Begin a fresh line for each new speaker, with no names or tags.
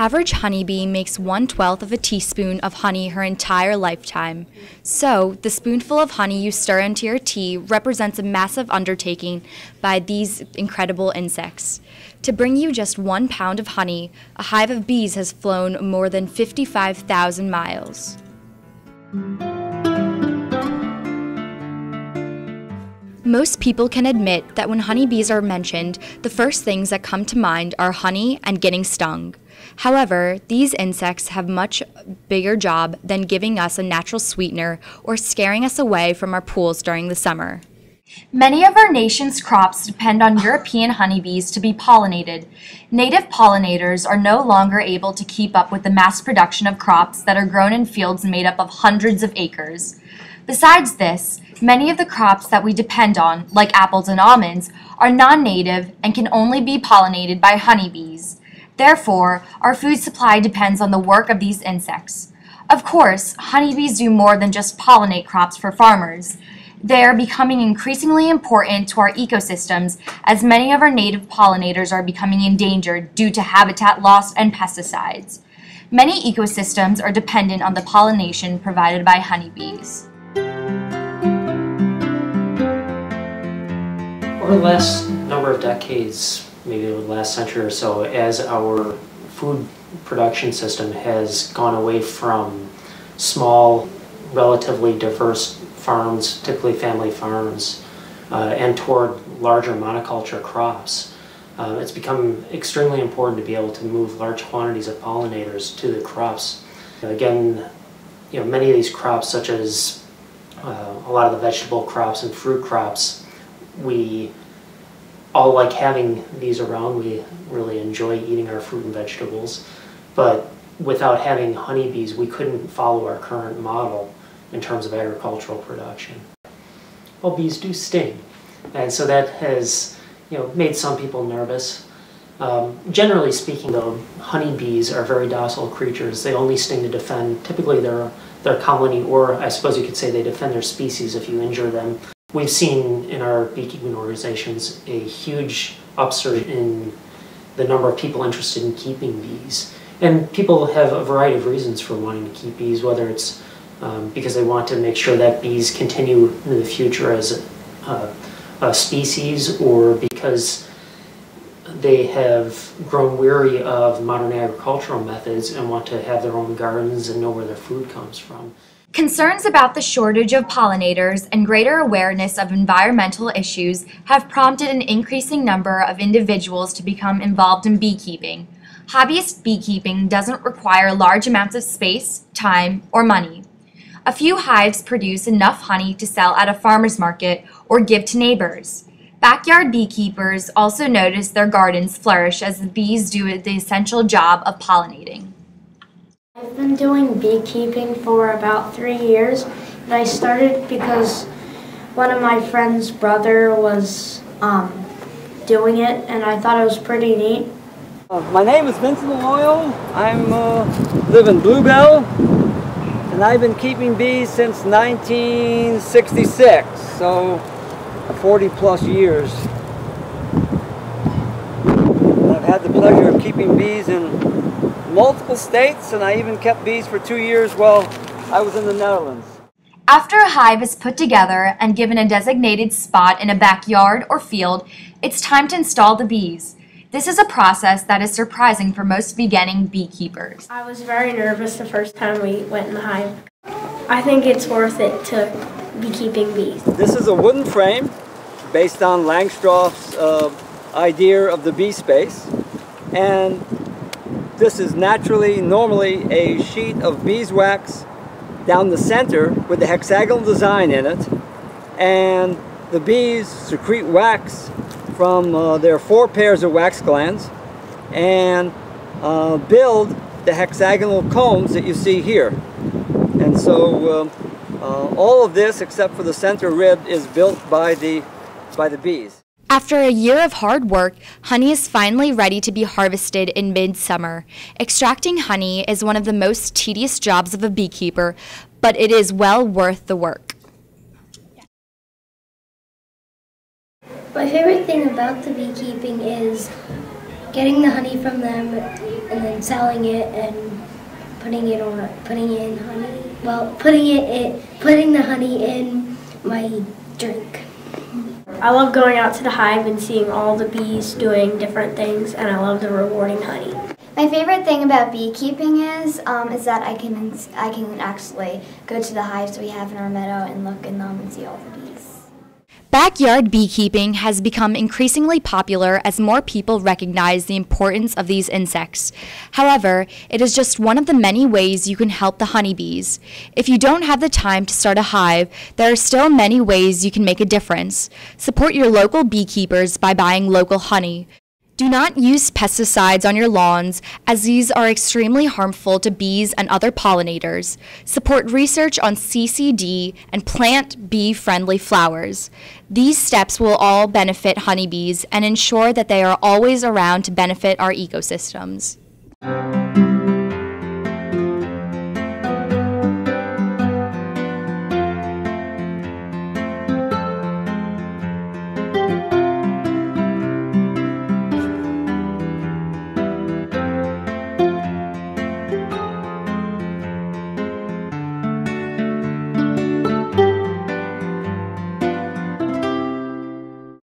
average honeybee makes 1/12 of a teaspoon of honey her entire lifetime. So, the spoonful of honey you stir into your tea represents a massive undertaking by these incredible insects. To bring you just 1 pound of honey, a hive of bees has flown more than 55,000 miles. Most people can admit that when honeybees are mentioned, the first things that come to mind are honey and getting stung. However, these insects have a much bigger job than giving us a natural sweetener or scaring us away from our pools during the summer. Many of our nation's crops depend on European honeybees to be pollinated. Native pollinators are no longer able to keep up with the mass production of crops that are grown in fields made up of hundreds of acres. Besides this, many of the crops that we depend on, like apples and almonds, are non-native and can only be pollinated by honeybees. Therefore, our food supply depends on the work of these insects. Of course, honeybees do more than just pollinate crops for farmers. They are becoming increasingly important to our ecosystems as many of our native pollinators are becoming endangered due to habitat loss and pesticides. Many ecosystems are dependent on the pollination provided by honeybees.
Over the last number of decades, maybe over the last century or so, as our food production system has gone away from small, relatively diverse farms, typically family farms, and toward larger monoculture crops, it's become extremely important to be able to move large quantities of pollinators to the crops. Again, many of these crops, such as a lot of the vegetable crops and fruit crops, we all like having these around. We really enjoy eating our fruit and vegetables, but without having honeybees, we couldn't follow our current model in terms of agricultural production. Well, bees do sting, and so that has made some people nervous. Generally speaking, though, honeybees are very docile creatures. They only sting to defend typically their colony, or I suppose you could say they defend their species if you injure them. We've seen in our beekeeping organizations a huge upsurge in the number of people interested in keeping bees. And people have a variety of reasons for wanting to keep bees, whether it's because they want to make sure that bees continue in the future as a species, or because they have grown weary of modern agricultural methods and want to have their own gardens and know where their food comes from.
Concerns about the shortage of pollinators and greater awareness of environmental issues have prompted an increasing number of individuals to become involved in beekeeping. Hobbyist beekeeping doesn't require large amounts of space, time, or money. A few hives produce enough honey to sell at a farmer's market or give to neighbors. Backyard beekeepers also notice their gardens flourish as the bees do the essential job of pollinating.
I've been doing beekeeping for about 3 years, and I started because one of my friend's brother was doing it, and I thought it was pretty neat.
My name is Vincent Loyal. I live in Bluebell, and I've been keeping bees since 1966, so 40 plus years. And I've had the pleasure of keeping bees in multiple states, and I even kept bees for 2 years while I was in the Netherlands.
After a hive is put together and given a designated spot in a backyard or field, it's time to install the bees. This is a process that is surprising for most beginning beekeepers.
I was very nervous the first time we went in the hive. I think it's worth it to be keeping bees.
This is a wooden frame based on Langstrof's idea of the bee space, and this is normally a sheet of beeswax down the center with the hexagonal design in it, and the bees secrete wax from their 4 pairs of wax glands and build the hexagonal combs that you see here. And so all of this, except for the center rib, is built by the bees.
After a year of hard work, honey is finally ready to be harvested in midsummer. Extracting honey is one of the most tedious jobs of a beekeeper, but it is well worth the work.
My favorite thing about the beekeeping is
getting the honey from them and then selling it and putting the honey in my drink.
I love going out to the hive and seeing all the bees doing different things, and I love the rewarding honey.
My favorite thing about beekeeping is that I can actually go to the hives we have in our meadow and look in them and see all the bees.
Backyard beekeeping has become increasingly popular as more people recognize the importance of these insects. However, it is just one of the many ways you can help the honeybees. If you don't have the time to start a hive, there are still many ways you can make a difference. Support your local beekeepers by buying local honey. Do not use pesticides on your lawns, as these are extremely harmful to bees and other pollinators. Support research on CCD and plant bee-friendly flowers. These steps will all benefit honeybees and ensure that they are always around to benefit our ecosystems.